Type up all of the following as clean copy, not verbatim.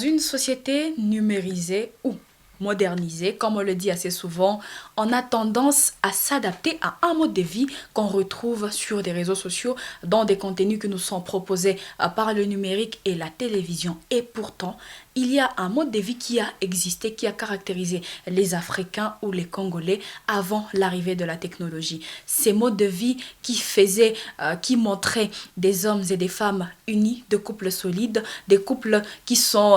une société numérisée ou modernisée, comme on le dit assez souvent, on a tendance à s'adapter à un mode de vie qu'on retrouve sur des réseaux sociaux, dans des contenus que nous sont proposés par le numérique et la télévision. Et pourtant, il y a un mode de vie qui a existé, qui a caractérisé les Africains ou les Congolais avant l'arrivée de la technologie. Ces modes de vie qui montraient des hommes et des femmes unis, de couples solides, des couples qui sont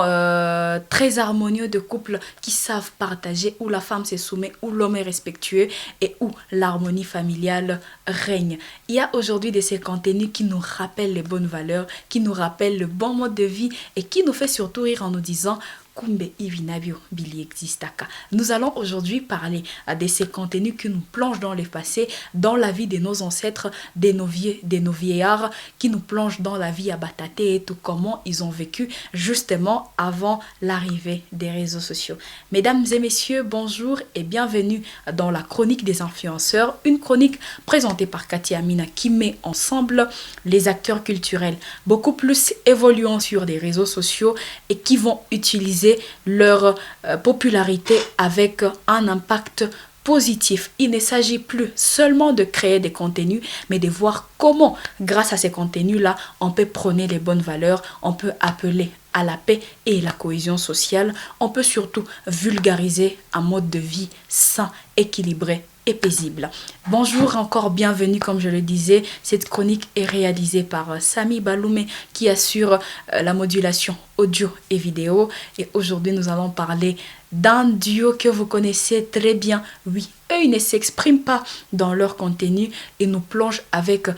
très harmonieux, de couples qui savent partager, où la femme se soumet, où l'homme est respectueux et où l'harmonie familiale règne. Il y a aujourd'hui de ces contenus qui nous rappellent les bonnes valeurs, qui nous rappellent le bon mode de vie et qui nous fait surtout rire en nous disant Kumbe Ivinabio Billy Existaka. Nous allons aujourd'hui parler de ces contenus qui nous plongent dans le passé, dans la vie de nos ancêtres, de nos vieillards, qui nous plongent dans la vie à Batate et tout comment ils ont vécu justement avant l'arrivée des réseaux sociaux. Mesdames et messieurs, bonjour et bienvenue dans la chronique des influenceurs, une chronique présentée par Katia Amina qui met ensemble les acteurs culturels beaucoup plus évoluant sur des réseaux sociaux et qui vont utiliser leur popularité avec un impact positif. Il ne s'agit plus seulement de créer des contenus, mais de voir comment, grâce à ces contenus-là, on peut prôner les bonnes valeurs, on peut appeler à la paix et la cohésion sociale, on peut surtout vulgariser un mode de vie sain, équilibré et paisible. Bonjour, encore bienvenue, comme je le disais. Cette chronique est réalisée par Sami Baloumé qui assure la modulation audio et vidéo. Et aujourd'hui, nous allons parler d'un duo que vous connaissez très bien. Oui, eux, ils ne s'expriment pas dans leur contenu et nous plongent avec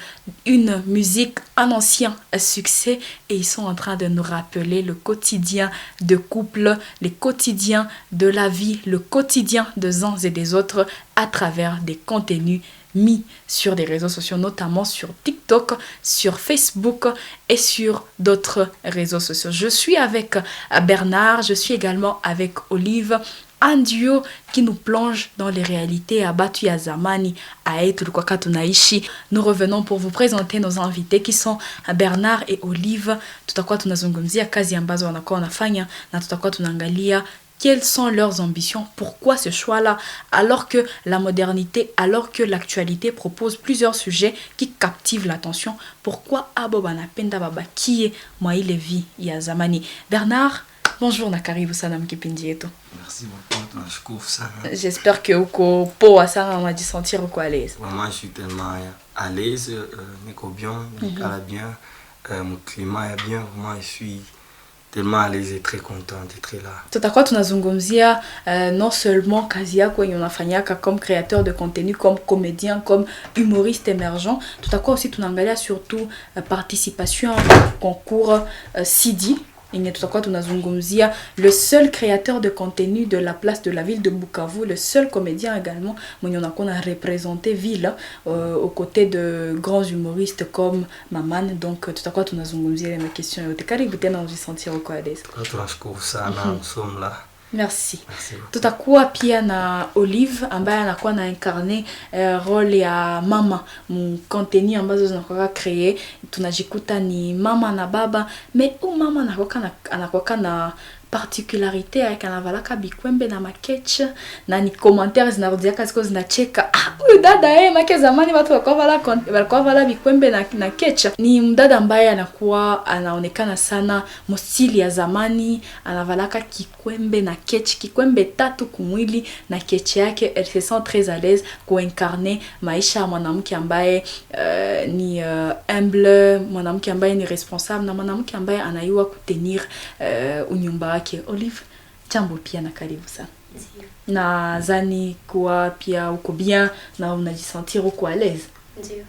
une musique, un ancien succès et ils sont en train de nous rappeler le quotidien de couple, les quotidiens de la vie, le quotidien des uns et des autres à travers des contenus mis sur des réseaux sociaux, notamment sur TikTok, sur Facebook et sur d'autres réseaux sociaux. Je suis avec Bernard, je suis également avec Olive, un duo qui nous plonge dans les réalités à Batu ya Zamani, à Etu Kwaka tunaishi. Nous revenons pour vous présenter nos invités qui sont Bernard et Olive. Tutakuwa tunazungumzia kazi ambazo wanakuwa wanafanya na tutakuwa tunaangalia quelles sont leurs ambitions, pourquoi ce choix-là, alors que la modernité, alors que l'actualité propose plusieurs sujets qui captivent l'attention. Pourquoi Abobana Penda Baba qui est Maïle Vi ya Zamani. Bernard, bonjour na karibu sana mkipindi yetu. Merci beaucoup, tunashukuru sana. J'espère que uko poa sana, on a dû sentir uko à l'aise. Moi, je suis tellement à l'aise, niko bien, nikala bien, mon climat est bien, moi je suis tellement à l'aise et très content d'être là. Tutakuwa tunazungumzia non seulement kazi yako yenye unafanyaka comme créateur de contenu, comme comédien, comme humoriste émergent. Tutakuwa aussi tunaangalia surtout participation au concours Sidi. Tutakuwa tunazungumzia le seul créateur de contenu de la place de la ville de Bukavu, le seul comédien également mwenye on a représenté ville aux côtés de grands humoristes comme Maman. Donc tutakuwa tunazungumzia les questions yote. Karibu tena ujisentir uko à l'aise. Tunashukuru sana, nous sommes là. Merci. Tutakuwa pia na Olive ambaye anakuwa na incarné role ya mama mu contenu ambazo zinakuwa créé. Tunajikuta ni mama na baba, mais mama anakuwa na particularité avec anavalaka bikwembe na maketch na ni commentaires zinarudiaka ziko zinacheka huyu dada make zamani watu walikuwa vala bikwembe na ketch. Ni mdada ambaye anaonekana sana mstili ya zamani, anavalaka kikwembe na ketch, kikwembe tatu kumwili na ketch yake. Elle se sent très à l'aise kuincarner maisha ya mwanamke ambaye ni humble, mwanamke ambaye ni responsable na mwanamke ambaye anayua kutenir unyumba. Olive, jambo pia na karibu sana. Na zani kuwa pia uko bien na unajisentir uko à l'aise. Ndio.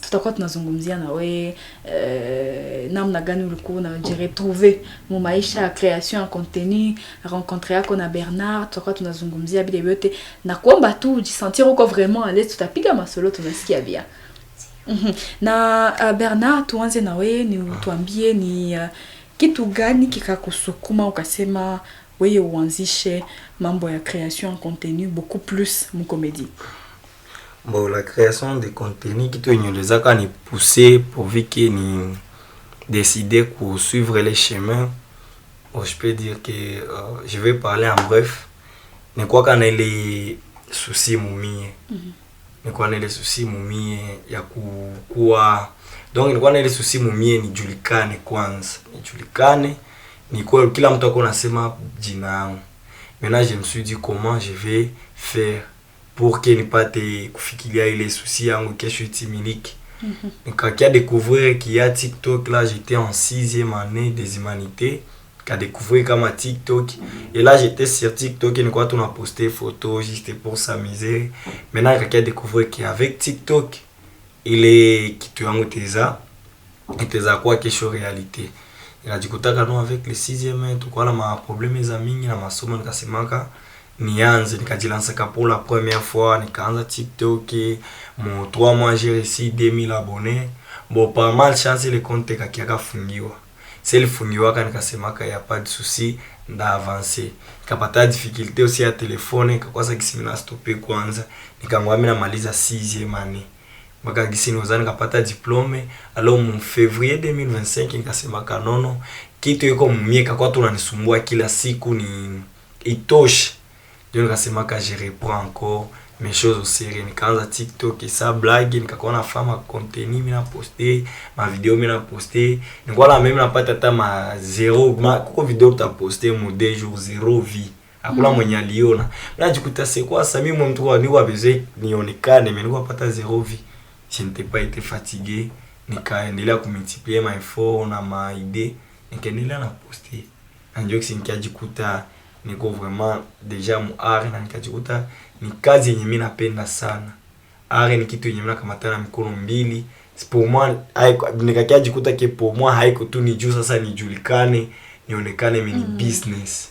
Tutakuwa tunazungumzia na we namna gani ulikuwa unajiretrouver mu maisha ya création ya contenu, rencontrer yako na Bernard. Tutakuwa tunazungumzia bile yote na kuomba tu ujisentir uko vraiment à l'aise. Tutapiga masolo tunasikia bien. Na Bernard, tuanze na we ni tuambie ni kitu gani kikakusukuma ukasema wewe uanzishe mambo ya création en contenu beaucoup plus mu comédie? Bon, la création de contenu kitu nyolezaka ni pousser pour que ni décider pour suivre les chemins Oh, je peux dire que je vais parler en bref. Ni kwa kana ile susi mumie. Ni kwa ile susi mumie ya kukua. Donc ni kwa ile susi mumie nijulikane kwanza. Nijulikane. Ni kwa kila mtu akona sema jina yangu. Maintenant je me suis dit comment je vais faire pour que nipate kufikiria ile susi yangu kesho itimiliki. Nikakia découvrir qu'il y a TikTok, là j'étais en 6e année des humanités. Qu'à découvrir comme à TikTok. Et là j'étais sur TikTok et quoi on a posté photos juste pour s'amuser. Maintenant il y a découvrir qu'avec TikTok il est qui tu as muteza et tes quoi quelque chose réalité. Il a dit que nous avec le 6e tout quoi là ma problème les amis na masomo nikasemaka nianze nikajilansa pour la première fois nikaanza TikTok mon 3 mois j'ai réussi 2000 abonnés. Bon pas mal chance le compte kakiaka fungiwa. Silifungiwaka nikasemaka ya pas de souci nda avancer. Nikapata difficulté aussi ya telefone nikakosa gisi mina stopper kwanza. Nikangwamia namaliza 6e année. Mpaka gisi nozani nikapata diplôme. Alors mon février 2025 nikasemaka nono kitu yuko mumieka kwa tunanisumbua kila siku ni itoshe. Ndio nikasemaka je reprends encore mes choses au sérieux. Nikaanza TikTok et ça blague nikakuwa na fama contenu mina poster ma vidéo mina poster nikola même napata hata ma zero kuko video ta poster mo 2 jours 0 vie hakuna mwenye aliona. Najikuta c'est quoi ça mimi mtu wa niwa besoin nionekane mais niko pata 0 vie. Je n'étais pas été fatigué nikaendelea kumultiplier ma info na ma idée nikaendelea na poster. Ndio nikajikuta niko vraiment déjà mu art na nikajikuta ni kazi yenye mimi napenda sana. Art ni kitu yenye mimi nakamata na mikono mbili. Pour moi nikajikuta ke pour moi haiko tu ni juu sasa nijulikane, nionekane mimi ni business.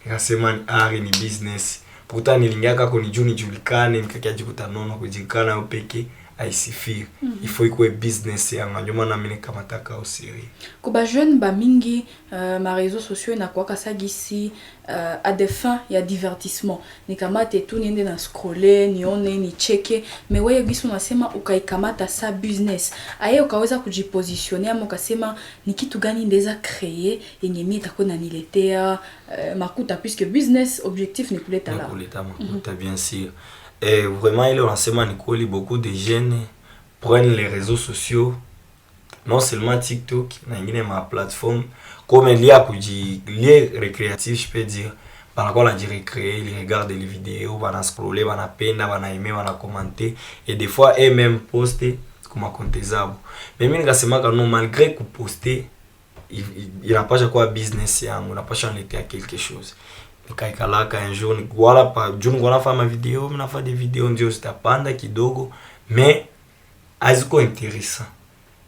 Nikasema ni art ni business. Pourtant nilingaka kwa ni juu nijulikane, nikajikuta nono kujulikana au peke aisifiri. Il faut ikuwe business yangu ndio maana mimi nikamataka au siri. Kuba jeune ba mingi ma réseaux sociaux na kwa kasagisi à des fins ya divertissement. Nikamate tu niende na scroller, nione ni cheke, mais wewe gisi unasema ukaikamata sa business. Aye ukaweza kujipositionner ama ukasema ni kitu gani ndeza créer yenye mimi itakuwa naniletea makuta puisque business objectif ni kuleta la. Kuleta makuta bien sûr. Et vraiment, il est beaucoup de jeunes prennent les réseaux sociaux, non seulement TikTok, mais ma plateforme, comme il y a pour les récréatifs, je peux dire. Par quoi la recréer, ils regardent les vidéos, ils vont scroller, ils vont peine, ils vont aimer, ils vont commenter. Et des fois, eux-mêmes poster comme un compte zabo. Mais même quand nous, malgré que poster, il n'a pas quoi business, il n'a pas changé à quelque chose. Nikaikalaka un jour wala pa juu ngona fanya video mnafanya des vidéos ndio zitapanda kidogo mais haziko intéressant.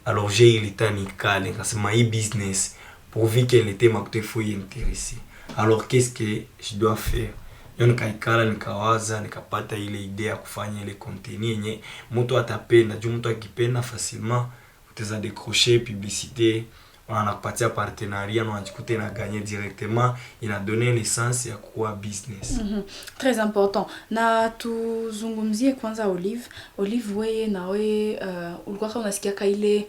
Alors j'ai il était nikale nikasema hii business pourvu qu'elle était makuta faut y intéresser. Alors qu'est-ce que je dois faire? Yo nikaikala nikawaza nikapata ile idea ya kufanya ile contenu yenye mtu atapenda juu mtu akipenda facilement utaweza décrocher publicité. On a parti à partenariat, on a discuté, on a gagné directement, il a donné l'essence ya kuwa business. Très important. Na tuzungumzie kwanza Olive. Olive wewe na wewe ulikuwa unasikia ile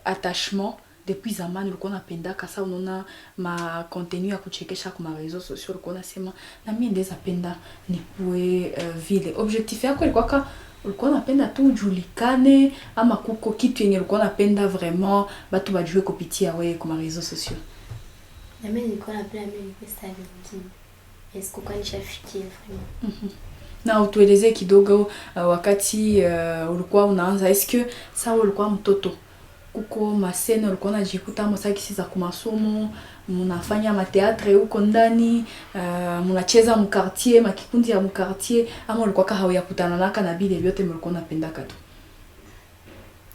attachement depuis zamani ulikuwa unapenda kasa unaona ma contenu ya kuchekesha kwa réseaux sociaux ulikuwa unasema na mimi ndeza penda nikuwe vile. Objectif yako ilikuwa ulikuwa unapenda tu ujulikane ama kuko kitu yenye ulikuwa unapenda vraiment batu bajue kupitia wewe kwa réseaux sociaux? Na mimi nilikuwa napenda mimi pesa nyingi. Est-ce que quand nishafikia vraiment? Na utueleze kidogo wakati ulikuwa unaanza est-ce que sawa ulikuwa mtoto kuko masene ulikuwa unajikuta msaki za kumasomo mnafanya mateatre huko ndani mnacheza mkartier makikundi ya mkartier ama ulikuwa hauya kutana naka na bile vyote mlikuwa unapendaka tu?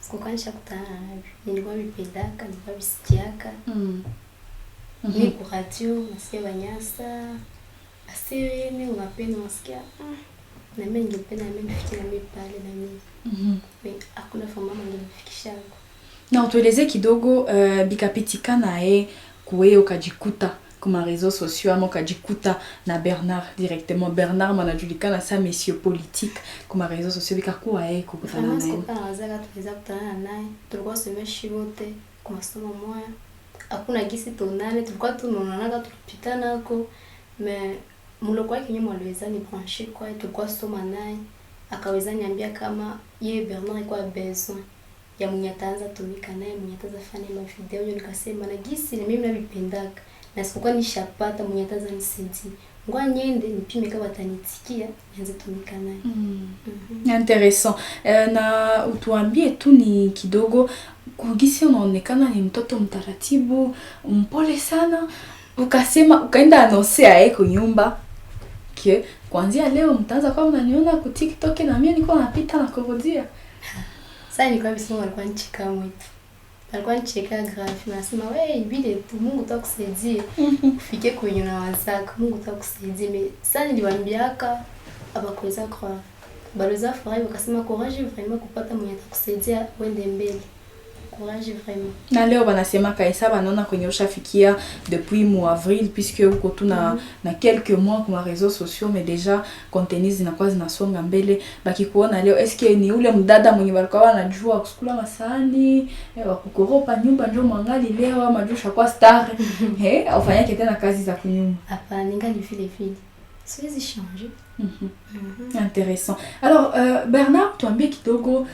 Sikukanisha kutana na nilikuwa nipendaka nilikuwa bisikiaka ni kwa radio nasikia Banyasa asiri ni unapenda nasikia na mimi ningependa mimi nifikie na mimi pale na mimi hakuna mama nilifikisha. Na utueleze kidogo bikapitikana kuwe ukajikuta kuma réseaux sociaux ama ukajikuta na Bernard directement. Bernard manajulikana sa monsieur politique kuma réseaux sociaux bikakuwa kukutana naye. Kwa wazaka tuweza kutana naye tulikuwa someshi wote kwa masomo moja hakuna gisi tonane, tulikuwa tunaonana tulipitana huko mais mulo kwa kinyo mwaliweza ni brancher kwa tulikuwa soma naye akaweza niambia kama yeye Bernard alikuwa besoin ya mwenye ataanza tumika naye, mwenye ataanza fanya ma video. Yo nikasema na gisi ni mimi navipendaka na sikuwa nishapata mwenye ataanza nisaidia, ngoja niende nipime kama atanitikia nianze tumika naye. Intéressant. Na utuambie tu ni kidogo kugisi unaonekana ni mtoto mtaratibu, mpole sana. Ukasema ukaenda anonsea yako nyumba ke kuanzia leo mtaanza kwa mnaniona ku TikTok na mimi niko napita na kurudia. Sasa nilikuwa bisema alikuwa nicheka mwitu. Alikuwa nicheka grave. Nasema wewe ibide tu Mungu atakusaidia ufike kwenye unawazaka. Mungu atakusaidia. Mais sasa niliwaambiaka abakuweza kwa baloza furahi wakasema courage vraiment kupata mwenye atakusaidia uende mbele. Courage vraiment. Na leo banasema kaisa banaona kwenye ushafikia depuis mois avril puisque uko tu na quelques mois kwa réseaux sociaux mais déjà contenu zinakuwa zinasonga mbele. Bakikuona leo eske ni ule mdada mwenye walikuwa wanajua kusukula masani wa kukoropa nyumba ndio mwangali leo ama jusha kwa star aufanyake tena kazi za kunyumba? Hapana, ningali vile vile. Siwezi changer. Intéressant. Alors Bernard, tuambie kidogo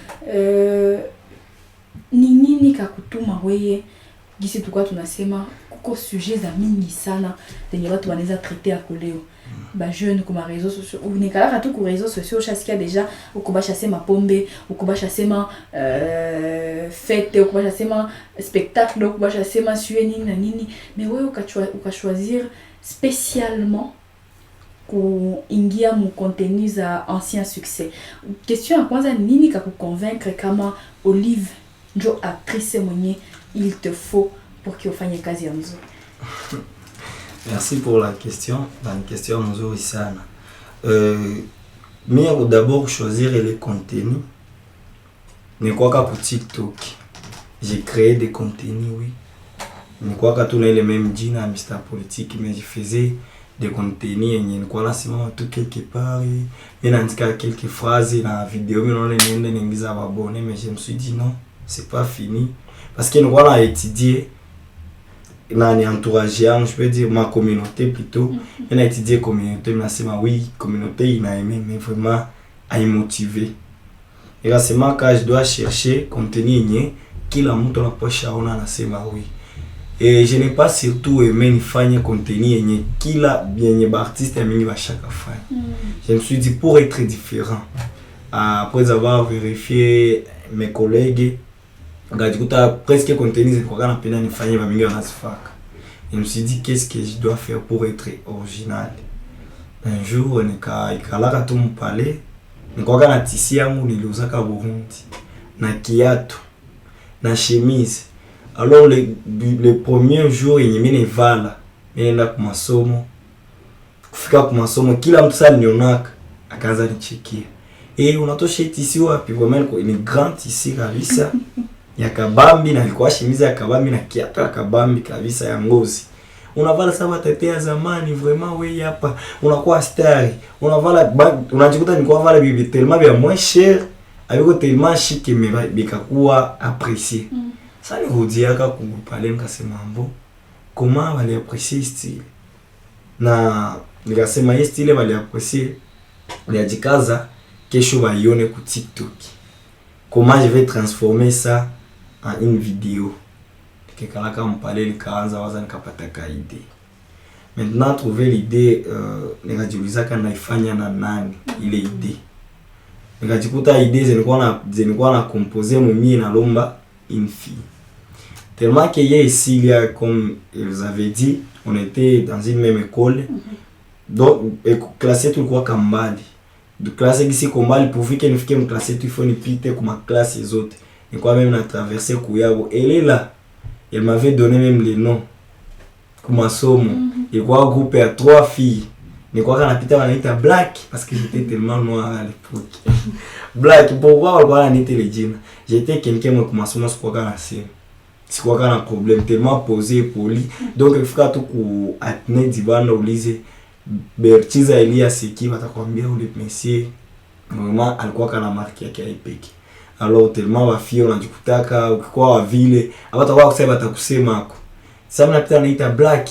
ni nini kakutuma wewe gisi tulikuwa tunasema kuko sujet za mingi sana zenye watu wanaweza traiter ako leo ba jeune kuma réseaux sociaux unikala tu ku réseaux sociaux chasikia deja ukubasha sema pombe ukubasha sema fête ukubasha sema spectacle ukubasha sema sué nini na nini mais wewe ukachoisir spécialement kuingia mu contenu za ancien succès. Question ya kwanza ni nini kakuconvaincre kama Olive njo actrice mwenye il te faut pour que ufanye kazi ya mzuri? Merci pour la question. Une question mzuri sana. Mimi d'abord choisir les contenus. Ni kwa ku TikTok. J'ai créé des contenus, oui. Ni kwa tu na ile même jina Mr Politique mais je faisais des contenus yenye nilikuwa nasema tu quelque part mimi naandika quelques phrases na video mimi naona niende niingiza abonné mais je me suis dit non, c'est pas fini parce que nilikuwa na étudier na ni entourage yangu, je peux dire ma communauté plutôt. Mimi na étudier communauté, mimi nasema oui, communauté ina aimé mais vraiment ai motivé. Et là c'est moi quand je dois chercher contenu yenye kila mtu anaposhaona anasema oui. Et je n'ai pas surtout aimé nifanye contenu yenye kila yenye ba artiste ya mingi ba chaque fanya. Je me suis dit pour être différent. Après avoir vérifié mes collègues, ngajikuta presque contenu zilikuwa kana pena nifanye ba mingi wanazifaka. Je me suis dit qu'est-ce que je dois faire pour être original. Un jour nikalaka tu mpale, nilikuwa kana tisi yangu niliuzaka Burundi na kiatu na chemise. Alors le premier jour yenye mimi nivala nenda kwa masomo, kufika kwa masomo kila mtu sasa nionaka akaanza nichekia, unatosha tisi wapi? Vraiment ni grand tisi kabisa ya kabambi, na ilikuwa chemise ya kabambi na kiatu ya kabambi kabisa ya ngozi. Unavala sawa tetea zamani, vraiment wewe hapa unakuwa star, unavala unajikuta ni kwa vala bibi tellement bien moins cher avec tellement chic mais bikakuwa apprécié. Sasa nikudiaka kupale nikasema mbo comment wale apprécier style, na nikasema hii style wale apprécier niajikaza kesho waione ku TikTok. Comment je vais transformer ça en une vidéo. Nikalaka mpale nikaanza waza nikapata idée. Maintenant trouver l'idée, nikajiuliza kana naifanya na nani ile idée. Nikajikuta idée zilikuwa na composer mimi na lomba une fille. Tellement que ici, il y a, comme vous avez dit, on était dans une même école. Donc, classé tout quoi Kambali. De classe ici Kambali, pour que nous fassions classer tout, il faut nous piter comme classe les autres. Et quoi même, on a traversé Kouyago. Elle est là. Elle m'avait donné même les noms. Comme Somo. Et quoi, groupé à 3 filles. Mais quoi, quand on a pité, on a été Black. Parce que j'étais tellement noir à l'époque. Black, pourquoi on a été les jeans? J'étais quelqu'un qui m'a souvent scolarisé. C'est quoi un problème tellement posé poli, donc il faut tout ku atne divana ulize Bertiza Elia Seki watakwambia ule monsieur vraiment alikuwa kana marki yake haipeki. Alors tellement wa fio unajikutaka ukikuwa wa vile hawatakuwa kusema atakusema hako Sasa mnapita naita black.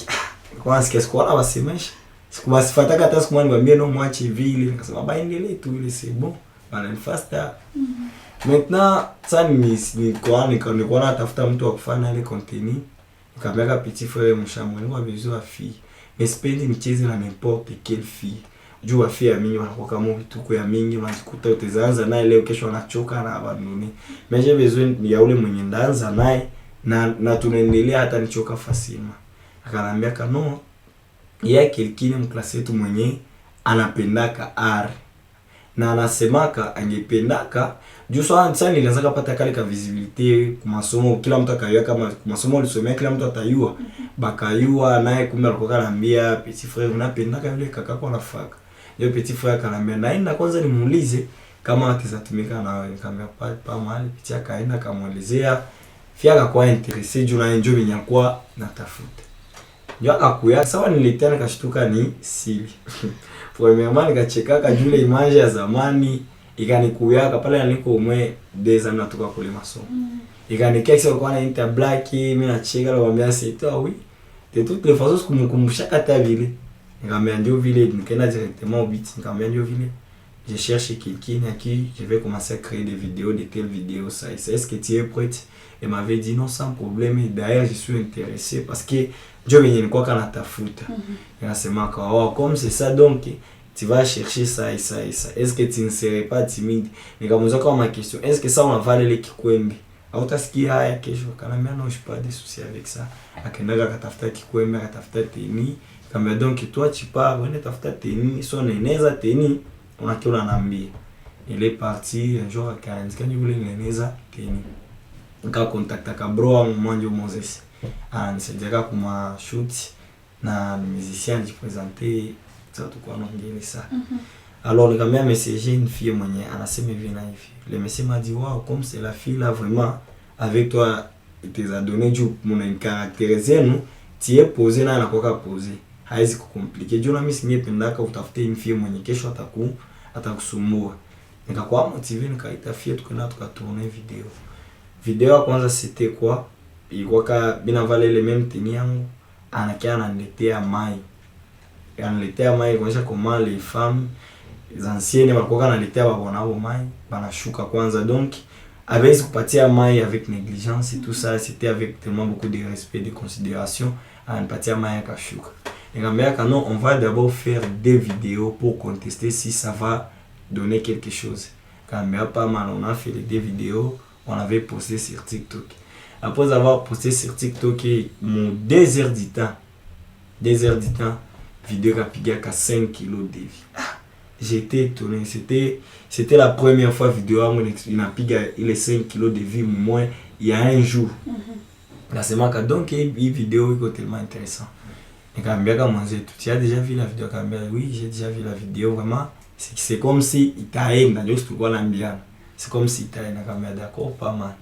Kwa sikia siku wala wasemesha. Siku wasifataka hata siku mwani niambie no mwache vile. Nikasema baendelee tu ile c'est bon. Bana faster. Maintenant ça nilikuwa natafuta mtu wa kufanya ile contenu. Nikamweka petit frère mshamwe ni wa besoin wa fille. Mais sipendi nicheze na n'importe quelle fille. Juu wa fille ya mingi wanakuwa kama vituko ya mingi unajikuta utaanza naye leo kesho anachoka na abandone. Mais j'ai besoin ya ule mwenye ndaanza naye na tunaendelea hata nichoka fasima. Akanambia kano yeye quelqu'un mklasi yetu mwenye anapendaka art na anasemaka angependaka juu sana nilianza kupata kale ka visibility kwa masomo, kila mtu akayua kama masomo ulisomea kila mtu atayua bakayua naye, kumbe alikuwa ananiambia petit frère unapendaka vile kaka kwa nafaka. Yeye petit frère akanambia naenda kwanza nimuulize kama atatumika na wewe. Nikamwambia pa mahali petit akaenda akamuelezea fiaka kwa interesse juu na enjoy binyakuwa natafuta. Ndio akakuya sawa, nilitana kashtuka ni sili. Premièrement nikacheka jule image ya zamani ikanikuya pale niko umwe deza natoka kule masomo. Ikanikexia kwa na inter black mimi nacheka naambia c'est toi oui. De toutes les façons kumkumbusha hata vile. Nikamwambia ndio vile, nikaenda directement au beat, nikamwambia ndio vile. Je cherche quelqu'un à qui je vais commencer à créer des vidéos, de telles vidéos ça. Est-ce que tu es prête? Elle m'avait dit non sans problème, et d'ailleurs je suis intéressé parce que Dieu venait quoi quand ta foot. Elle s'est dit oh comme c'est ça donc tu vas chercher ça et ça et ça. Est-ce que tu ne serais pas timide? Nikamuuliza kwa ma question. Est-ce que ça on va aller kikwembe? Au tasikia haya kesho kana mimi non j'ai pas de souci avec ça. Akaendaga katafuta kikwembe, akatafuta teni. Kama donc toi tu pars, uende tafuta teni, so neneza teni, unakiona naambia. Il est parti un jour akaanzika ni vile neneza teni. Nika contacta ka bro wa mwanjo Moses. Nisaidia kuma shoot na musicien jipresenter ça tout quoi naongea ça. Alors nikamwambia message une fille mwenye anasema hivi na hivi. Le monsieur m'a dit waouh comme c'est la fille là vraiment avec toi il te a donné du mon caractérisé nous tu es posé na anakoka posé. Haizi kukomplike. Juu na mimi singependaka utafute une fille mwenye kesho atakusumbua. Nikakuwa motivé nikaita fille tukana tukatourner video. Video ya kwanza c'était quoi? Ilikuwa ka bina vale le même tenue yangu anakia ananiletea mai. Ananiletea mai kuonyesha comment les femmes anciennes walikuwa ananiletea babona wao mai banashuka kwanza, donc avec kupatia mai avec négligence et tout ça, c'était avec tellement beaucoup de respect, de considération, anapatia mai akashuka. Nikamwambia non, on va d'abord faire des vidéos pour contester si ça va donner quelque chose. Quand pas mal, on a fait les deux vidéos, on avait posté sur TikTok. Après avoir posté sur TikTok mon 2 heures du temps, vidéo qui a 5 kilos de vie. J'étais étonné, c'était la première fois vidéo il est 5 kilos de vie moins il y a un jour. La semaine donc une vidéo est tellement intéressant. Et quand bien commencé, tu as déjà vu la vidéo? Quand oui, j'ai déjà vu la vidéo vraiment. C'est comme si il t'a aimé, juste pour l'ambiance. C'est comme si il t'a aimé, d'accord, pas mal.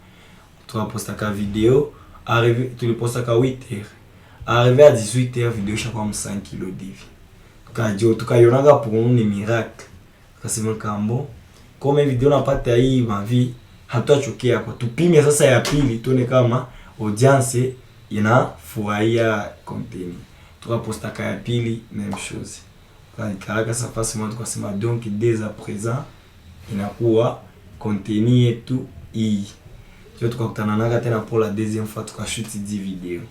Tu vas poster ta vidéo, arrivé, tu le postes à 8 heures. Arrivé à 18 heures, vidéo chaque comme 5 kilos de vie. En tout cas, il y en a pour nous des miracles. C'est mon cambo. Comme une vidéo n'a pas taillé ma vie, à toi choqué à quoi. Tu pimes ça, ça y a pile, tu n'es comme audience, il y a foyer contenu. Tu vas poster ta pile, même chose. Quand ça passe, moi, donc dès à présent, il y a quoi contenu et tout. Tu vas pour la deuxième fois, tu vas shooter 10 vidéos.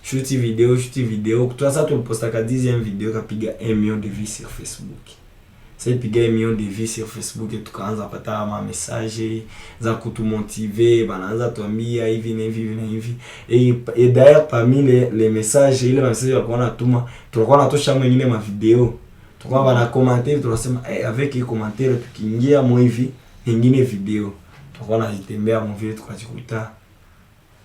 Shooter vidéo. Toi, ça, tu postes la 10e vidéo qui a 1 million de vues sur Facebook. C'est puis 1 million de vues sur Facebook et tu commences à partager un message, ça coûte motiver, bananza tombia, hivi. Et d'ailleurs, parmi les messages, les messages qu'on a tout, tu vois, tu as mis ma vidéo. Tu vois, on a commenté, tu as avec les commentaires, tu kiingia moi hivi, ingine vidéo. Tu vois, on a tembea mon vidéo, tu as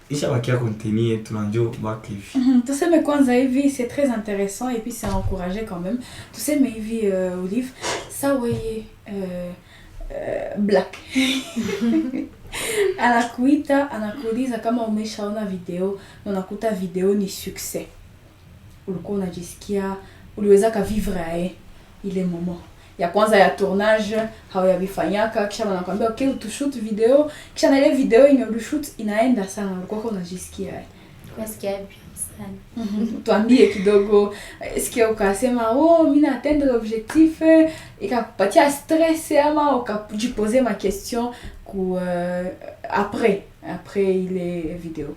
isha wakia contenu tunanjo baki hivi. Tu sais mais kwanza hivi c'est très intéressant et puis c'est encouragé quand même. Tu sais mais hivi Olive ça ouais black. Anakuuliza kama umeshaona video na unakuta video ni succès. Ulikuwa unajisikia uliweza ka vivre ile moment ya kwanza ya tournage hawayabifanyaka, kisha wanakuambia okay tu shoot video, kisha na ile video yenye ulishoot inaenda sana, ulikuwa unajisikia Nasikia bien sana. Tuambie kidogo, eske ukasema mimi naatteindre objectif ikakupatia stress ama ukajiposer ma question après ile video?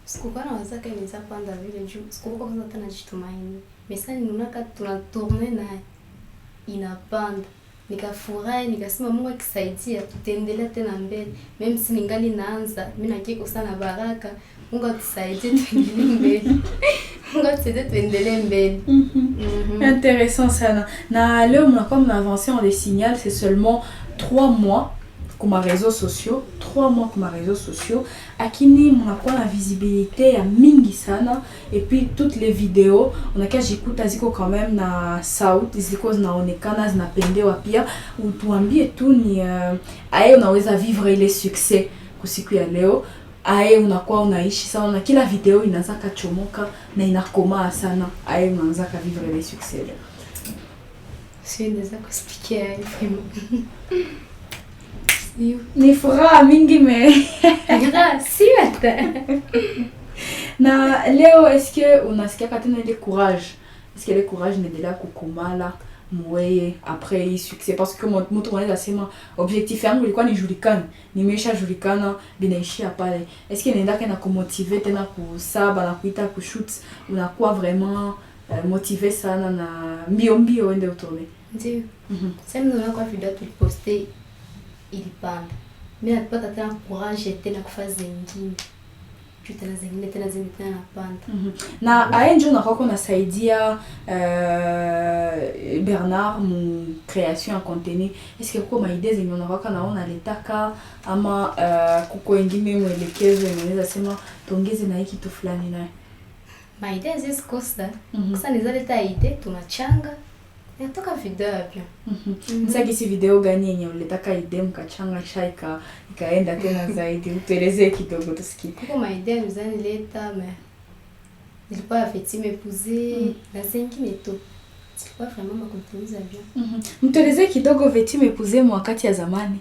Sikuwa na wazaka inaweza panda vile juu. Sikuwa kwanza tena jitumaini. Mesa ninunaka tunatourner na inapanda. Nikafurahi, nikasema Mungu akisaidia tutaendelea tena mbele. Mimi si ningali naanza, mimi nakiko sana baraka. Mungu atusaidie tuendelee mbele. Mungu atusaidie tuendelee mbele. Intéressant sana. Na leo mnakuwa mnaavancé en des signaux, c'est seulement 3 mois comme réseaux sociaux, 3 mois comme réseaux sociaux. Akini mnakuwa na visibilité ya mingi sana, et puis toutes les vidéos unakia jikuta ziko quand même na sauti ziko zinaonekana zinapendewa pia. Utuambie tu ni aye unaweza vivre ile succès kusiku ya leo, aye unakuwa unaishi sana na kila video inaanza kachomoka na inakomaa sana, aye unaanza ka vivre ile succès leo? Si naweza kusikia hivyo. Ni furaha mingi me si hata. Na leo est-ce que unasikia tena ile courage? Est-ce que le courage inaendelea kukumala mweye après hii succès? Parce que mtu anaweza sema objectif yangu ilikuwa nijulikane, nimeshajulikana, binaishia pale. Est-ce que inaenda kana kumotiver tena kusaba na kuita kushoot, unakuwa vraiment motivé sana na mbio uende utobe? Ndio. Sasa ndio unakuwa video tuliposte ilipanda. Mimi napata tena courage tena kufanya zingine. Tena zingine napanda. Na aenjo na kwako nasaidia Bernard mu création en contenu. Est-ce que kuko maidea zenye unawaka naona letaka ama kuko wengine mwelekezo inaweza sema tuongeze na hiki kitu fulani naye? Maidea zisi kosa. Sasa nizaleta idea tunachanga. Natoka video yapia. Sasa kisi video gani yenye ulitaka idea mkachanga shaika ikaenda tena zaidi? Utuelezee kidogo tusikie. Kuko maidea mzani leta mais ilikuwa ya Fetime Épousée na zingine tu. Silikuwa vraiment makonteniza bien. Mtuelezee kidogo Fetime Épousée wakati ya zamani.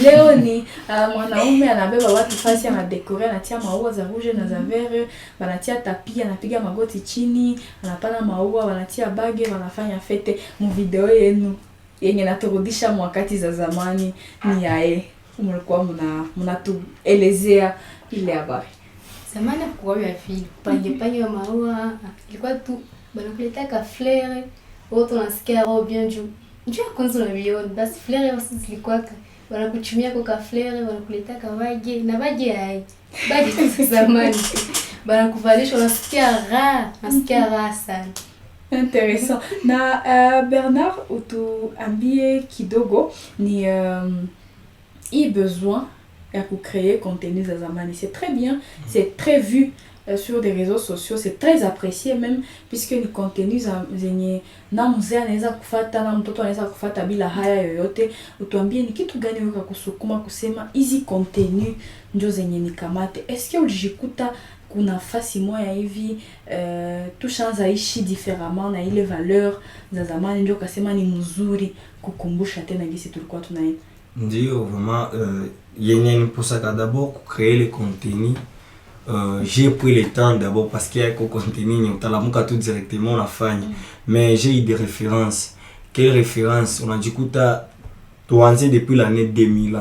Leo ni mwanaume anabeba watu fasi anadekore, anatia maua za rouge na za vert, wanatia tapis, anapiga magoti chini, anapana maua, wanatia bage, wanafanya fete. Mu video yenu yenye naturudisha wakati za zamani ni yae. Mlikuwa mnatuelezea ile habari. Zamani kwa ya fili, pange maua, ilikuwa tu banakuleta ka fleur, wote unasikia roho bien juu. Njoo kwanza unaviona, basi fleur aussi zilikuwa wanakuchumia kwa fleur, wanakuleta ka bage, na bage hai. Bage zamani. Banakuvalisha unasikia raha sana. Intéressant. Na Bernard, utuambie kidogo ni i besoin à créer contenu za zamani. C'est très bien, c'est très vu sur des réseaux sociaux, c'est très apprécié même puisque ni contenu zenye na mzee anaweza kufuata na mtoto anaweza kufuata bila haya yoyote. Utuambie ni kitu gani wewe kusukuma kusema hizi contenu ndio zenye nikamate? Est-ce que ulijikuta kuna fasi moja hivi tushaanza ishi différemment na ile valeur za zamani ndio kasema ni mzuri kukumbusha tena gisi tulikuwa tunaenda? Ndio vraiment yenye niposaka d'abord créer les contenus. J'ai pris le temps d'abord parce qu'il y a des contenus utalamuka tout directement unafanya, mais j'ai eu des références. Quelles références? On a dit kuta tuanze depuis l'année 2000.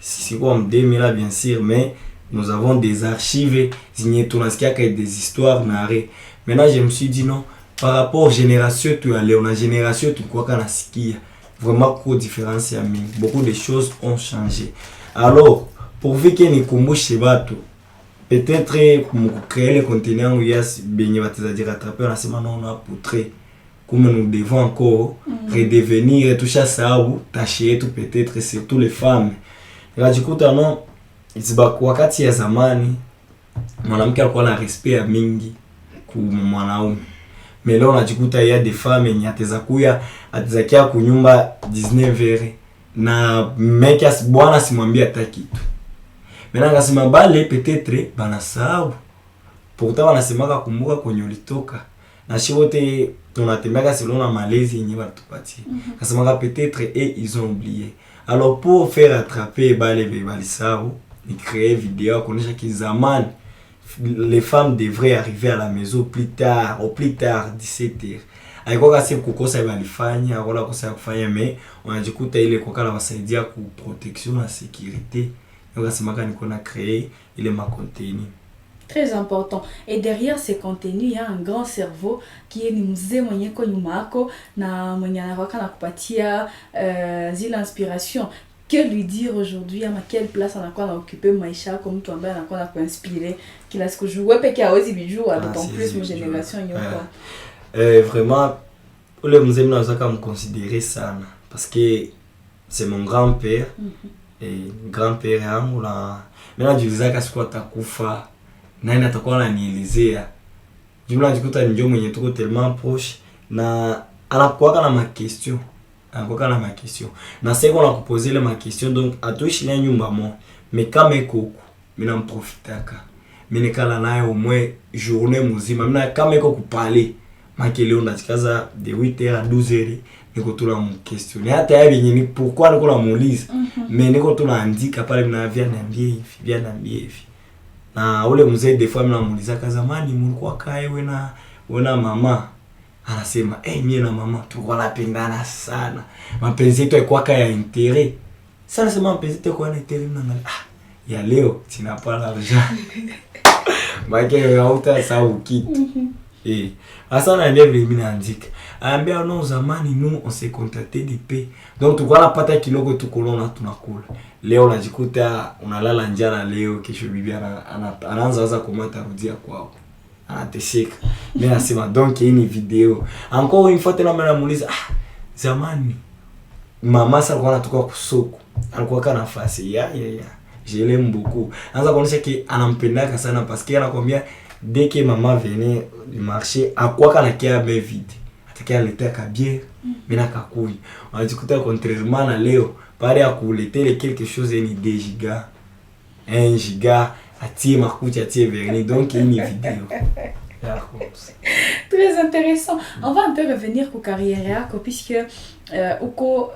C'est comme 2000 bien sûr, mais nous avons des archives signées tunasikia que des histoires narrées. Maintenant je me suis dit non, par rapport aux générations tu allais, on a génération tu quoi kana sikia. Vraiment trop différence ya mingi. Beaucoup de choses ont changé. Alors, pourvu que ni kumbushe batu, peut-être pour créer le contenu où il y a benye batazaji rattraper, on a sema non on a poutré. Comme nous devons encore redevenir tout ça sababu tashi yetu peut-être surtout les femmes. Rajikuta non wakati ya zamani mwanamke alikuwa na respect ya mingi kwa mwanaume. Mais là on a jikuta il y a des femmes yenye atazakuya atazakia kunyumba 19h na meki bwana simwambia hata kitu. Maintenant ngasema bale peut-être banasahau. Pourtant wanasemaka kumbuka kwenye ulitoka. Na shi wote tunatembea selon malezi yenye walitupatia. Ngasema peut-être ils ont oublié. Alors pour faire attraper bale balisahau, ni créer vidéo kuonesha kizamani les femmes devraient arriver à la maison plus tard, au plus tard 17h. Aiko kasi kukosa balifanya wala kosa kufanya mais unajikuta ile kwa kala wasaidia ku protection na sécurité. Donc asimaka niko na créer ile ma contenu. Très important. Et derrière ces contenus, il y a un grand cerveau qui est mzee mwenye ko nyuma yako na mwenye anakuwa nakupatia zile inspiration. Que lui dire aujourd'hui, à quelle place on a quoi occuper maisha comme mtu ambaye anakuwa na kuinspirer kila siku jouer peke hawezi bijua d'autant plus mon génération nyoko. Vraiment ule mzee mimi naweza kama considérer sana parce que c'est mon grand-père et grand-père yangu la mimi najiuliza kasi kwa atakufa nani atakuwa ananielezea. Jumla najikuta ndio mwenye tuko tellement proche na anakuwa na ma question. Anakuwa na ma question. Na sasa on a kuposer les ma question donc atoishi na nyumba mo mais kama iko mimi namprofitaka. Mimi nikala naye au moins journée mzima. Mimi kama iko kuparler makele ndachikaza de 8h à 12h niko tula mon question. Ni hata yeye yenye pourquoi niko namuuliza. Mais niko tunaandika pale mna vya niambie hivi. Na ule mzee des fois mnamuuliza kazamani mlikuwa kae wewe na mama. Anasema mimi na mama tulikuwa napendana sana. Mapenzi yetu yalikuwa ya intérêt. Sasa nasema mapenzi yetu yalikuwa na intérêt mna ya leo sina pas l'argent. Makele yauta sawa kitu. Asa na ndio mimi naandika. Anambia non zamani nous on s'est contacté de paix. Donc tulikuwa napata kidogo tukolona tunakula. Leo unajikuta unalala njana leo kesho bibi anaanza kumata rudia kwao. Anateseka. Mimi nasema donc hii ni video. Encore une fois tena mimi namuuliza zamani mama sasa alikuwa anatoka kusoko. Alikuwa kana nafasi ya. Je l'aime beaucoup. Anaanza kuonyesha ki anampendaka sana parce que anakwambia dès que maman venait du marché à quoi kana kia bien vite. Atakia letea ka bière, mimi nakakui. Unajikuta contrairement na leo, pale ya kuletea quelque chose ni 2 giga, 1 giga, atie makucha atie verni donc une vidéo. Très intéressant. On va un peu revenir au carrière puisque uko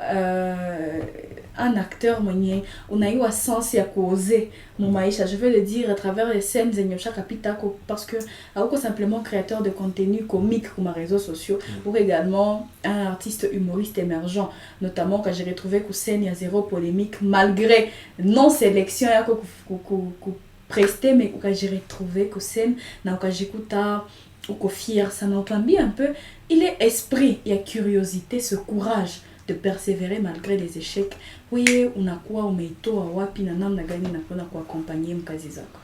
un acteur mwenye unaiwa sens ya kuoser mon maisha. Je veux le dire à travers les scènes zenyosha kapita parce que uko simplement créateur de contenu comique sur les réseaux sociaux ou également un artiste humoriste émergent, notamment quand j'ai retrouvé que scène ya zéro polémique malgré non sélection ya ko presté mais quand j'ai retrouvé que scène na quand j'écoute ou fier ça m'entendit un peu il est esprit il y a curiosité ce courage de persévérer malgré les échecs. Oui, unakuwa umeitoa wapi na namna gani na kwenda kuaccompagner mkazi zako?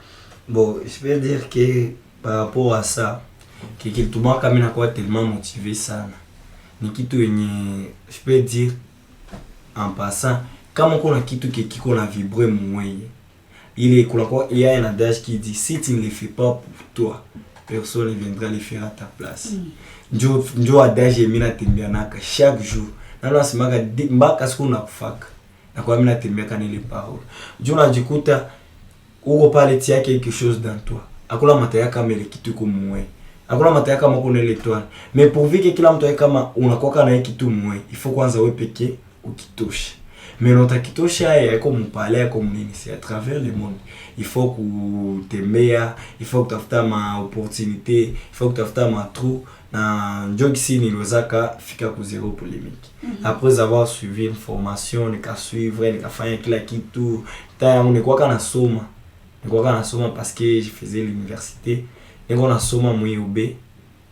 Bon, je peux dire que par rapport à ça, que kilituma kama nakuwa tellement motivé sana. Ni kitu yenye je peux dire en passant kama kuna kitu kiko na vibrer mwenye. Il y a un adage qui dit si tu ne le fais pas pour toi, personne ne viendra le faire à ta place. Njo adage mimi natembea naka chaque jour. Na nasimanga mpaka siku nakufaka. Na kwa mimi natembea kana ile parole. Njo unajikuta uko pale tia quelque chose dans toi. Akula mataya kama ile kitu kumwe. Akula mataya kama kuna ile étoile. Mais pourvu que kila mtu kama unakuwa na kitu mwe, il faut kwanza wewe pekee ukitoshe. Mais notre kitosha yako mpale yako mnini c'est à travers le monde. Il faut que t'aimer, il faut que tafuta ma opportunité, il faut que tafuta ma trou na njogisi niliwezaka fika ku zéro polémique. Après avoir suivi une formation, nikasuivre, nikafanya kila kitu. Tayari nilikuwa kana soma. Nilikuwa kana soma parce que je faisais l'université. Nilikuwa nasoma mwiyobe.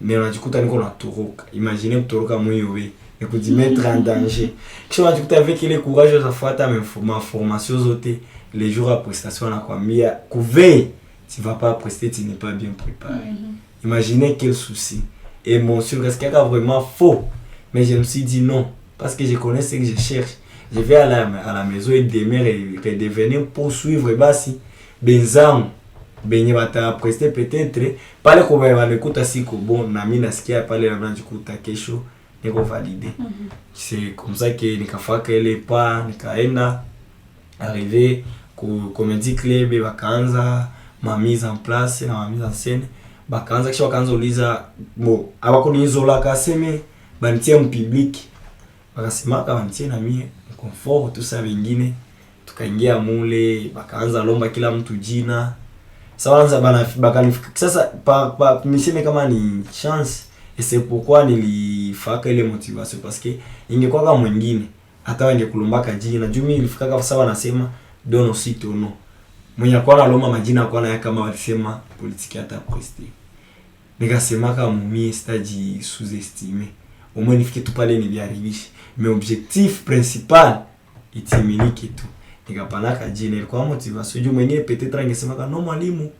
Mais unajikuta niko na toroka. Imaginez kutoroka mwiyobe. Et que tu mettre en danger. Kisha unajikuta avec le courage de faire ma formation zote les jours à prestation na kwambia kuveille tu vas pas prester, tu n'es pas bien préparé. Imaginez quel souci. Émotion, qu'est-ce qu'il y a vraiment faux. Mais je me suis dit non parce que je connais ce que je cherche. Je vais à la maison et demain redevenir poursuivre basi benzam benye bata prester peut-être pale ko ba l'écoute si ko bon na mimi nasikia pale na njikuta kesho niko validé. C'est comme ça que nikafaka ile pas nikaenda arrivé ku comedy club bakaanza ma mise en place na ma mise en scène bakaanza kisha wakaanza uliza bo abakunizola kaseme banitia public bakasema kama banitia na mie confort tout ça vingine tukaingia mule bakaanza lomba kila mtu jina. Sawanza bakanifika sasa pa niseme kama ni chance et c'est pourquoi nilifaka ile motivation parce que ingekuwa kama mwingine hata wangekulumbaka jina juu mimi nilifika kama sawa nasema dono sito no mwenye kwa na loma majina kwa na kama walisema politiki hata preste nikasema kama mimi sitaji sous-estimer au moins nifike tu pale nibiaribishe mais objectif principal itimilike tu nikapanaka jina ilikuwa motivation juu mwenyewe peut-être angesema kama no mwalimu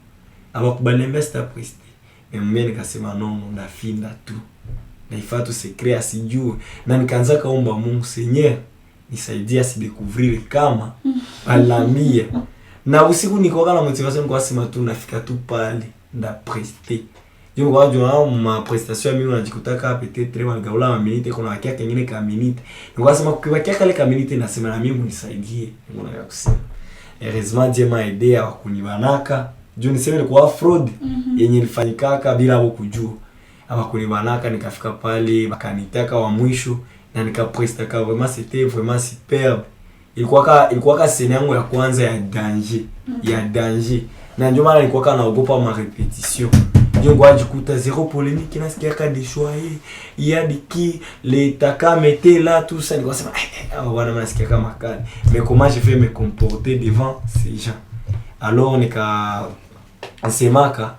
abakubali mbesta preste mimi nikasema no ndafinda tu na ifatu secret asijue na nikaanza kaomba Mungu Seigneur nisaidie asidécouvrir kama alamia na usiku nikoka na motivation kwa sema tu nafika tu pale nda prester yo kwa jua ma prestation mimi unajikutaka peut-être wangaula ma minute kuna wakia kingine ka minute niko sema kukiwakia kale ka minute nasema na mimi unisaidie ngona ya kusema heureusement Dieu m'a aidé à kunibanaka juu niseme kwa fraud yenye ilifanyikaka bila wao kujua ama kunibanaka nikafika pale bakanitaka wa mwisho na nikapresta ka vraiment c'était vraiment superbe ilikuwa ka scène yangu ya kwanza ya danger na ndio maana nilikuwa naogopa ma repetition ndio ngwajikuta zéro polémique nasikia ka des choix il y a des qui les taka mettaient là tout ça nilikuwa sema wana nasikia kama kali mais comment je vais me comporter devant ces gens alors semaka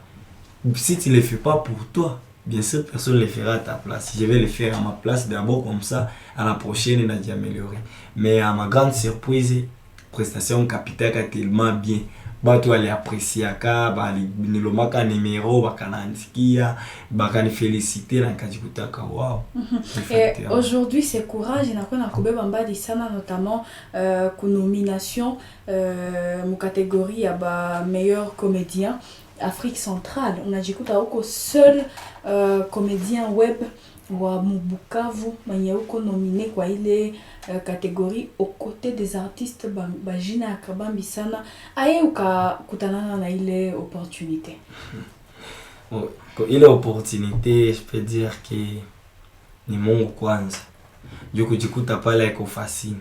si tu le fais pas pour toi bien sûr personne le fera à ta place. Je vais le faire à ma place d'abord comme ça à la prochaine n'a d'améliorer. Mais à ma grande surprise, prestation capitale tellement bien. Batu wali apprécier aka bali nilomaka numéro bakanandikia bakani féliciter na kajikutaka wow. Et aujourd'hui c'est courage na kwa kubeba mbali sana notamment ku nomination mu catégorie ya ba meilleur comédien Afrique centrale. On a jikuta huko seul comédien web wa Bukavu mwenye huko nominé kwa ile catégorie aux côtés des artistes bajina akabambi sana. Aye ukakutanana na ile opportunité. Ile opportunité, je peux dire que ni Mungu kwanza. Ndio kujikuta pale haiko fascine.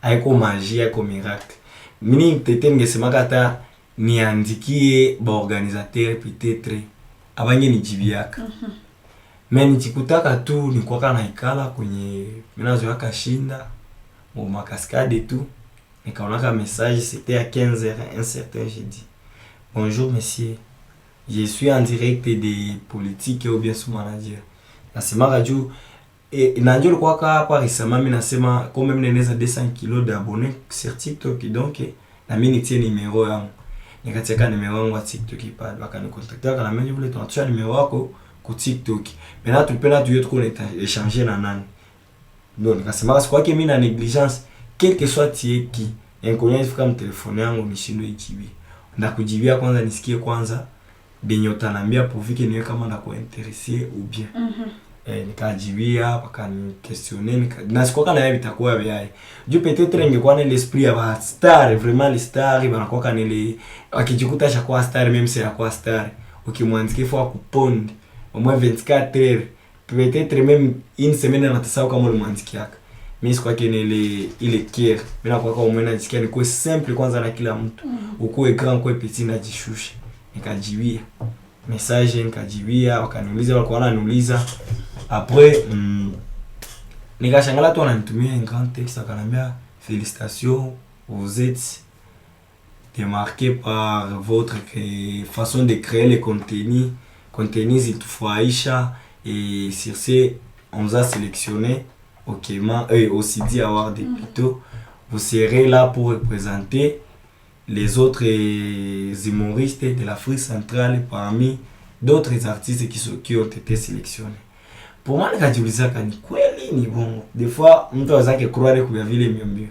Haiko magie, haiko miracle. Mimi tete ningesema hata niandikie ba organisateur peut-être abange nijibiaka. Mais nijikutaka tu nilikuwa kana ikala kwenye minazo yaka shinda au makascade et tout. Nikaonaka message, c'était à 15h un certain jeudi. Bonjour monsieur, je suis en direct des politiques ou bien sous manager. Nasema radio et nanjo kwa hapa récemment mimi nasema comme même neneza 200 kg d'abonnés sur TikTok donc na mimi nitie numéro yangu. Nikacheka numéro yangu wa TikTok pale bakanicontacter kana mimi vile tunatoa numéro yako ku TikTok. Maintenant tupenda tu yetu qu'on échanger na nani. Donc nikasema kwa que mimi na négligence quel que soit tie qui inconnu ifika mtelefoni yangu nishindwe ijibi. Ndakujibia kwanza nisikie kwanza benye utanambia profike niwe kama ndakuinteresser ou bien. Nikajibia wakani questionner na sikuwa kana yabi takuwa yabi. Juu peut-être ingekuwa na l'esprit ya ba star vraiment les stars banakuwa kana ile akijikuta shakuwa star même si yakuwa star ukimwandikia fwa kuponde au moins 24 heures peut-être même une semaine na tasau kama ulimwandikiaka. Mimi sikuwa kene ile care mimi nakuwa kama mwana nisikia ni kwa simple kwanza na kila mtu uko écran kwa petit na jishusha nikajibia message nikajibia wakaniuliza walikuwa wananiuliza après nikashangala tu ananitumia un grand texte akanambia félicitations vous êtes démarqué par votre façon de créer les contenus zitufurahisha et sur ce on vous a sélectionné au CD Award plutôt. Vous serez là pour représenter les autres humoristes de l'Afrique centrale parmi d'autres artistes qui ont été sélectionnés. Pour moi, nikajiuliza kani kweli ni bongo. Des fois, mtu anaweza croire kwa vile mbio.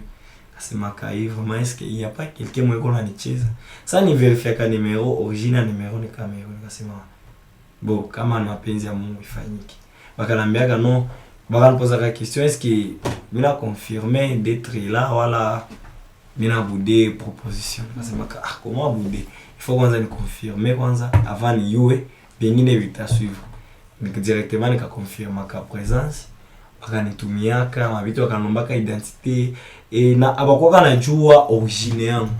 Nasema kai vraiment est-ce qu'il y a pas quelqu'un mwenye kona nicheza. Sasa ni verify ka numéro original numéro ni kamera nikasema bon kama ni mapenzi ya Mungu ifanyike. Bakanambia non. Bakan posa la question est-ce que mina confirmé d'être là wala mina boudé proposition. Nasema comment boudé? Il faut kwanza ni confirmer kwanza avant ni yue bengine vita suivre. Nika directement nika confirmer ka présence. Bakanitumiaka mabitu akanombaka identité et na abakuwa kanajua origine yangu.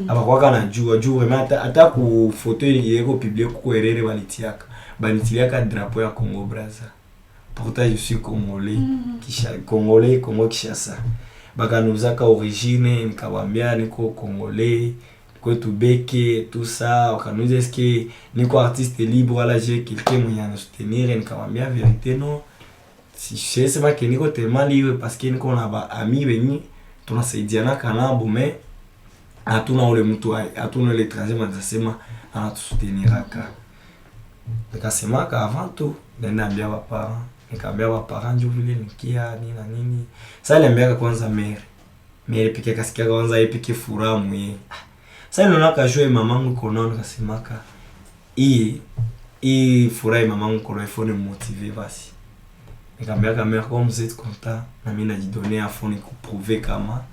abakwaka na jua vraiment ata ku photo yeko publier ku erere banitiliaka drapeau ya Congo Brazza. Pourtant je suis congolais, Congo Kinshasa. Bakanuzaka origine nikawambia niko congolais, kwetu beke tout ça, wakanuza eske niko artiste libre wala j'ai quelqu'un mwenye anasoutenir, nikawambia vérité non. Si je sais pas que niko tellement libre parce que niko na ba ami benyi tunasaidiana kanabo mais hatuna ule mtu hatuna ile transit mnasema anatusouteniraka. Nikasema ka avant tout ninaambia papa, nikaambia papa ndio vile nikia nini. Sasa niambia kwanza mere pike kasikia kwanza ipike furaha mwe. Sasa niliona kajua mamangu kono nikasema ka hii furaha mamangu kono ifone motiver basi. Nikamwambia kama comme vous êtes content na mimi najidonner à fond pour prouver kama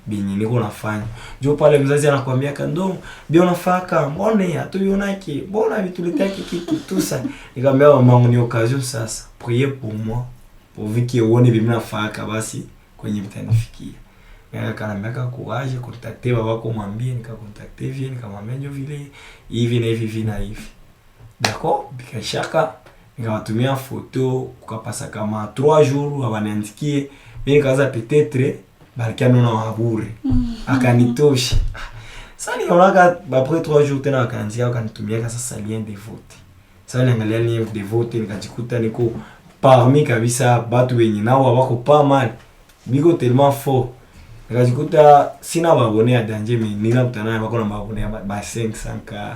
binyi niko nafanya. Jo pale mzazi anakuambia kando bio nafaka mbone hatuyonaki mbona vitulitaki kitu tout ça. Nikamwambia mamangu ni occasion sasa prier pour moi pour viki uone bibi nafaka basi kwenye mtanifikia. Nikamwambia courage contacter babako mwambie nikacontacter vie nikamwambia ndio vile hivi na hivi na hivi. D'accord? Bikashaka nikawatumia photo kukapasa kama 3 jours abaniandikie mimi kaza peut-être balikia nona wabure akanitosha. Sasa nikaona après 3 jours tena akaanzia akanitumia sasa lien de vote. Sasa niangalia lien de vote nikajikuta niko parmi kabisa batu wenye nao wako pas mal. Biko tellement fort. Nikajikuta sina abonné à danger mais ninakutana bako na abonné ba 500k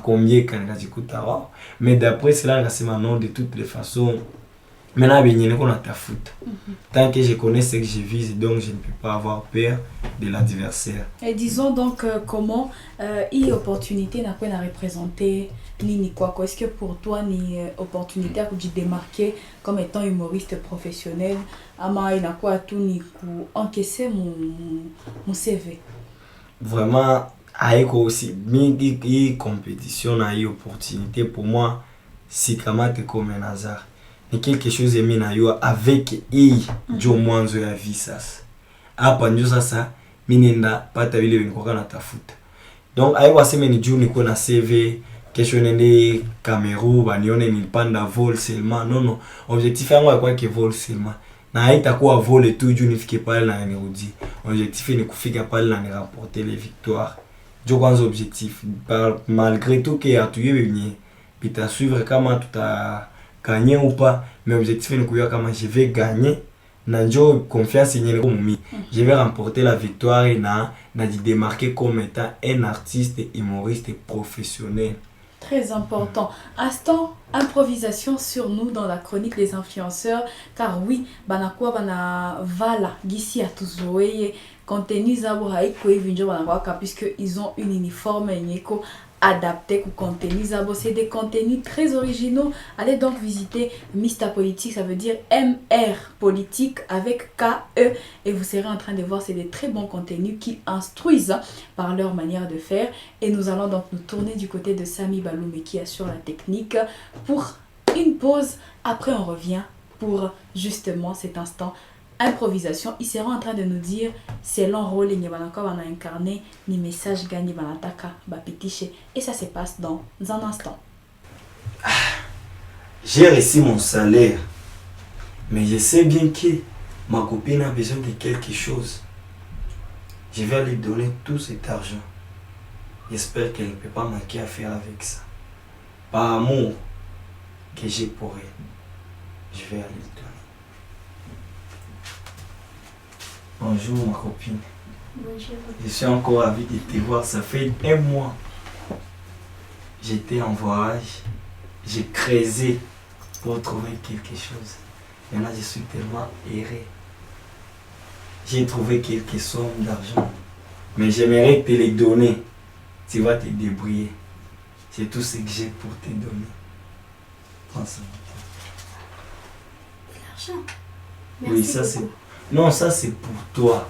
combien quand nikajikuta wow. Mais d'après cela nikasema non de toutes les façons maintenant benye niko natafuta. Tant que je connais ce que je vise donc je ne peux pas avoir peur de l'adversaire. Et disons donc comment hii opportunité na quoi na représenter nini quoi est-ce que pour toi ni opportunité à kujidémarquer comme étant humoriste professionnel ama inakuwa tu ni ku encaisser mon CV? Vraiment haiko aussi mingi hii compétition na hii opportunité pour moi si kama te comme un hasard. Ni quelque chose mimi na yo avec hii jo mwanzo ya vie sasa. Hapa ndio sasa mimi nenda pata vile nilikuwa natafuta. Donc haiko aseme ni juu niko na CV kesho nende Cameroun banione nilipanda vol seulement. Non, objectif yangu ilikuwa ke vol seulement. Na haitakuwa vol tu juu nifike pale na nirudi. Objectif ni kufika pale na ni remporter les victoires. Jo kwanza objectif malgré tout que atuye benye bita suivre kama tuta gagner ou pas, mais objectif ni kuya kama je vais gagner na njo confiance yenye ko mumi. Je vais remporter la victoire et na démarquer comme étant un artiste humoriste professionnel. Très important. Instant improvisation sur nous dans la chronique des influenceurs, car oui, banakwa bana vala gisi atuzoeye contenu zabo haiko hivi njo banakwaka puisque ils ont une uniforme nyeko adapté au contenu zabo, c'est des contenus très originaux. Allez donc visiter Mr Politique, ça veut dire MR Politique avec KE et vous serez en train de voir, c'est des très bons contenus qui instruisent par leur manière de faire. Et nous allons donc nous tourner du côté de Samy Baloumé qui assure la technique pour une pause. Après on revient pour justement cet instant improvisation. Ils seront en train de nous dire selon rôle ni banako bana incarné ni message gagné banataka bapetiche et ça se passe dans un instant. J'ai reçu mon salaire mais je sais bien que ma copine a besoin de quelque chose. Je vais lui donner tout cet argent. J'espère qu'elle ne peut pas manquer à faire avec ça. Par amour que j'ai pour elle, je vais aller lui donner. Bonjour ma copine. Bonjour. Je suis encore ravi de te voir. Ça fait 1 mois. J'étais en voyage. J'ai creusé pour trouver quelque chose. Maintenant je suis tellement erré. J'ai trouvé quelques sommes d'argent. Mais j'aimerais te les donner. Tu vas te débrouiller. C'est tout ce que j'ai pour te donner. Prends ça. L'argent. Merci Oui, ça beaucoup. c'est... Non, ça c'est pour toi.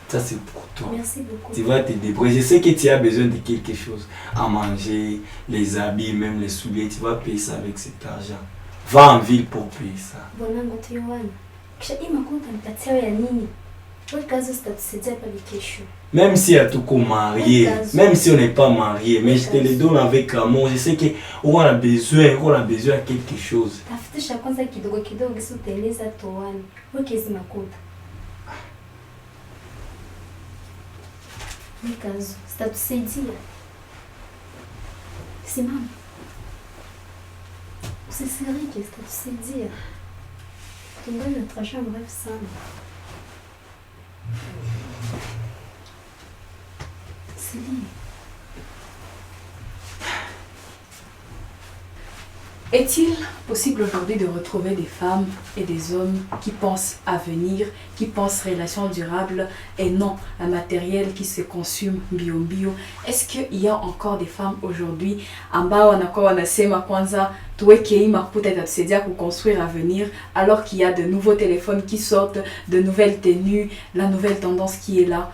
Ça c'est pour toi. Merci beaucoup. Tu vas te débrouiller. Je sais que tu as besoin de quelque chose. À manger, les habits, même les souliers. Tu vas payer ça avec cet argent. Va en ville pour payer ça. Bwanangu tu Yohana. Kisha hii makuta nitatia ya nini? Wewe kazi zitatusaidia pale kesho. Même si à tout marié, même si on n'est pas marié, mais je te le donne avec amour. Je sais qu'on a besoin de quelque chose. Tafutisha kwanza kidogo kidogo kisi uteleza toani. Weke hizi makuta. Mikazo, sitatusaidia. Simama. Usisirike, sitatusaidia. Tungali na trajet mrefu sana. Est-il possible aujourd'hui de retrouver des femmes et des hommes qui pensent avenir, qui pensent relations durables et non un matériel qui se consume bio? Est-ce qu'il y a encore des femmes aujourd'hui ambao wanakuwa wanasema kwanza tuweke hii makuta itatusaidia kuconstruire avenir, alors qu'il y a de nouveaux téléphones qui sortent, de nouvelles tenues, la nouvelle tendance qui est là?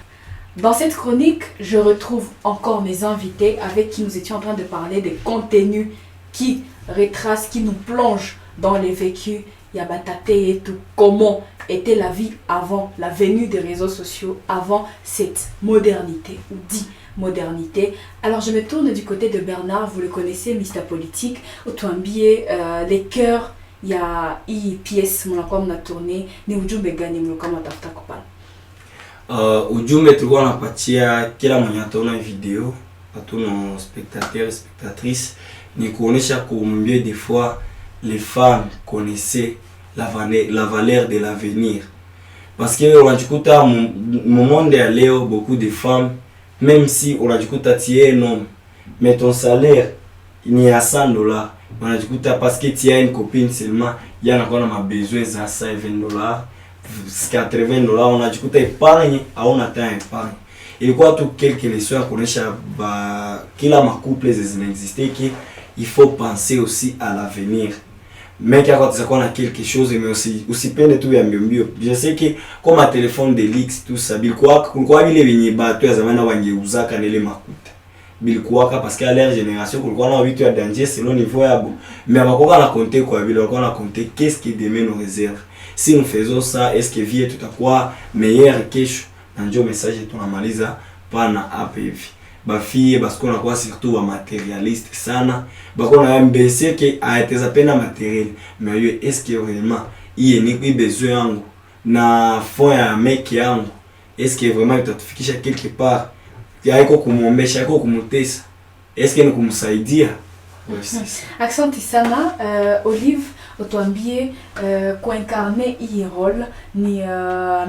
Dans cette chronique, je retrouve encore mes invités avec qui nous étions en train de parler des contenus qui retracent, qui nous plongent dans les vécus. Yabatate et tout. Comment était la vie avant la venue des réseaux sociaux, avant cette modernité, ou dit modernité. Alors je me tourne du côté de Bernard, vous le connaissez, Mr. Politique, Otouambié, les cœurs, il y a une pièce, mon accord, on a tourné, ni ujumbe gani, mon accord, on a kopala. Ujumbe tulikuwa napatia kila mwenye ataona video, hatuna spectateurs, spectatrices, ni kuonesha combien des fois les femmes connaissaient la valeur de l'avenir. Parce que unajikuta mu monde ya leo, beaucoup de femmes, même si unajikuta tu es un homme, mais ton salaire ni à $100, unajikuta parce que tu as une copine seulement, il y a encore ma besoin za $20. $80 unajikuta épargne au nata épargne. Ilikuwa tu quelques leçons kuonesha kila makuple zinaexiste que il faut penser aussi à l'avenir. Mais quand tu as quelque chose, mais aussi peine tout ya mbio. Je sais que comme un téléphone de Lix tout ça bilikuwa vile venye batu ya zamani wangeuzaka nile makuta. Bilikuwa parce qu'à leur génération kulikuwa na vitu ya danger selon niveau yabo. Mais abakoka na compter kwa vile walikuwa na compter qu'est-ce qui demain nous réserve. Si nous faisons ça, est-ce que vie tutakuwa meilleur kesho? Na ndio message tunamaliza pana hapa hivi. Bafie parce qu'on a quoi surtout ba matérialiste sana. Bako na mbese que aiteza pena matériel. Mais yo est-ce que vraiment il ni besoin yangu na fond ya mec yangu? Est-ce que vraiment itatufikisha quelque part? Yaiko kumuombesha, yaiko kumutesa. Est-ce que ni kumsaidia? Asante sana, Olive, utuambie kuincarne hii role ni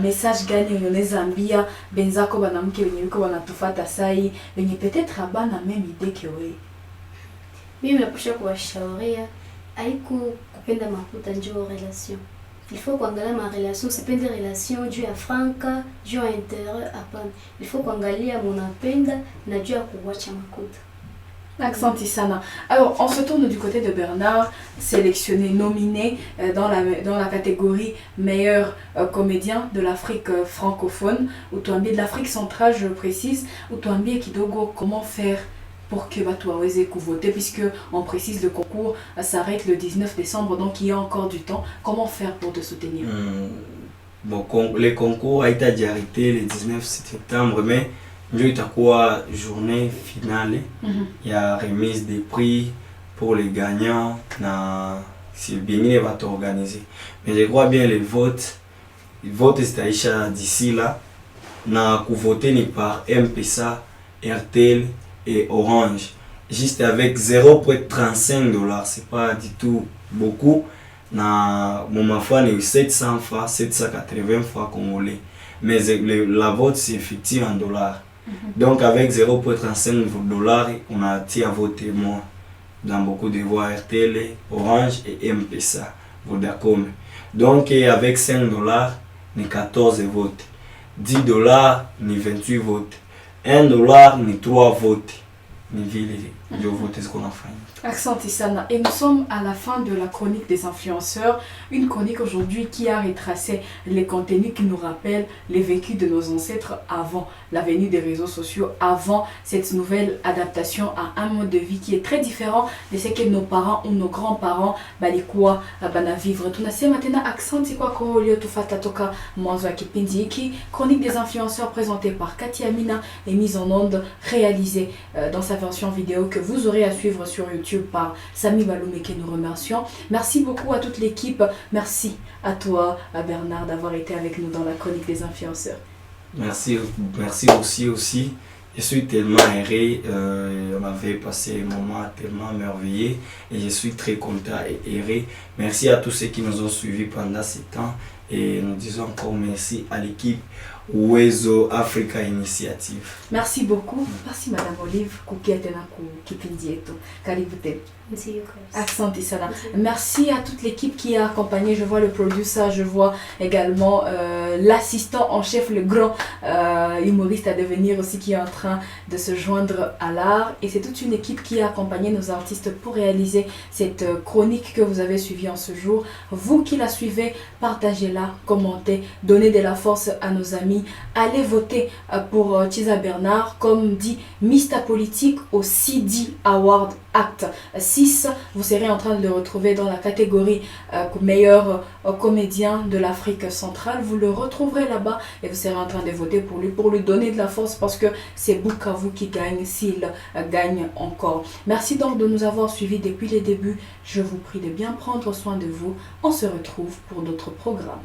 message gani unaweza ambia benzako banamke wenye wiko wanatufuata sai wenye peut-être abana même idée que wewe? Mimi napasha kuwashauria haiku kupenda makuta njoo relation. Il faut kuangalia ma relation, sipende relation juu ya franka, juu ya intérêt hapana. Il faut kuangalia munapenda na juu ya kuwacha makuta. Accent sana. Alors, on se tourne du côté de Bernard, sélectionné, nominé dans la catégorie meilleur comédien de l'Afrique francophone, ou de l'Afrique centrale, je précise, ou Kidogo, comment faire pour que tu aies voter, puisque on précise le concours s'arrête le 19 décembre, donc il y a encore du temps. Comment faire pour te soutenir? Bon, le concours a été arrêté le 19 septembre, mais il y a quoi journée finale, il y a remise des prix pour les gagnants, si le bien va t'organiser. Mais je crois bien les votes c'est d'ici là, na voter ni par M-Pesa, RTL et Orange, juste avec 0,35$, c'est pas du tout beaucoup. Na mon foi ni 700 francs, 780 francs congolais, mais la vote c'est effectif en dollars. Donc avec 0,35$, on a tiré à voter moins dans beaucoup de voix RTL, Orange et M-Pesa, Vodacom. Donc avec 5$, ni 14 votes. 10$, ni 28 votes. 1$, ni 3 votes. Ni ville ndio vote ziko nafanya. Asante sana. Et nous sommes à la fin de la chronique des influenceurs. Une chronique aujourd'hui qui a retracé les contenus qui nous rappellent les vécus de nos ancêtres avant la venue des réseaux sociaux, avant cette nouvelle adaptation à un mode de vie qui est très différent de ce que nos parents ou nos grands-parents balikuwa bana vivre. Tunasema tena asante kwa uliotufuata toka mwanzo wa kipindi hiki. Chronique des influenceurs présentée par Cathy Amina et mise en onde, réalisée dans sa version vidéo que vous aurez à suivre sur YouTube par Samy Baloumé que nous remercions. Merci beaucoup à toute l'équipe. Merci à toi, à Bernard, d'avoir été avec nous dans la chronique des influenceurs. Merci aussi. Je suis tellement heureux, on avait passé un moment tellement merveilleux et je suis très content et heureux. Merci à tous ceux qui nous ont suivis pendant ce temps et nous disons encore merci à l'équipe Uwezo Africa Initiative. Merci beaucoup. Merci Madame Olive kukia tena kipindi yetu. Karibu tena. Asante sana. Merci à toute l'équipe qui a accompagné. Je vois le producer, je vois également l'assistant en chef, le grand humoriste à devenir aussi qui est en train de se joindre à l'art. Et c'est toute une équipe qui a accompagné nos artistes pour réaliser cette chronique que vous avez suivie en ce jour. Vous qui la suivez, partagez-la, commentez, donnez de la force à nos amis. Allez voter pour Tisa Bernard, comme dit Mr Politique au CD Award Act 6. Vous serez en train de le retrouver dans la catégorie meilleur comédien de l'Afrique centrale. Vous le retrouverez là-bas et vous serez en train de voter pour lui donner de la force parce que c'est Bukavu qui gagne s'il gagne encore. Merci donc de nous avoir suivis depuis les débuts. Je vous prie de bien prendre soin de vous. On se retrouve pour d'autres programmes.